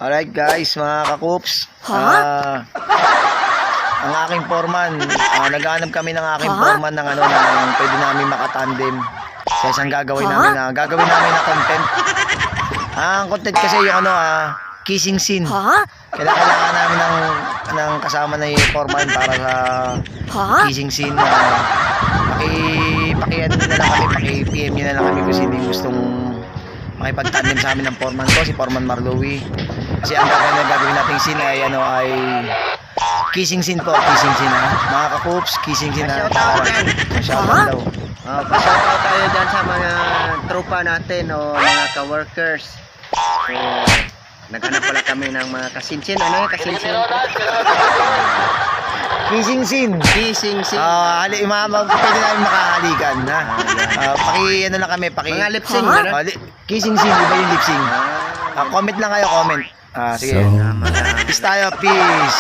Alright guys, mga kakups. Ang aking foreman, naghahanap kami ng aking foreman ng ano, ng pwede namin makatandem sa isang gagawin namin na content. Ang content kasi yung ano, kissing scene. Kailangan namin ng kasama na yung foreman para sa kissing scene. Paki-PM nyo na lang kami kung sino yung gustong makipag-tandem sa amin ng foreman ko, si Foreman Marlowe. Kasi ang gagawin nating scene ay kissing scene po, kissing scene mga kakups, kissing scene Shoutout daw. Pa-shoutout tayo dyan sa mga tropa natin o mga ka-workers. So, naghanap pala kami ng mga kasinsin. Ano yung kasinsin? Kissing scene. Kissing scene. Pwede namin makahalikan, ha? Ano lang kami, mga lip-sync. Kissing scene, di ba yung lip-sync? Comment lang kayo, comment. Sige. Peace tayo, peace.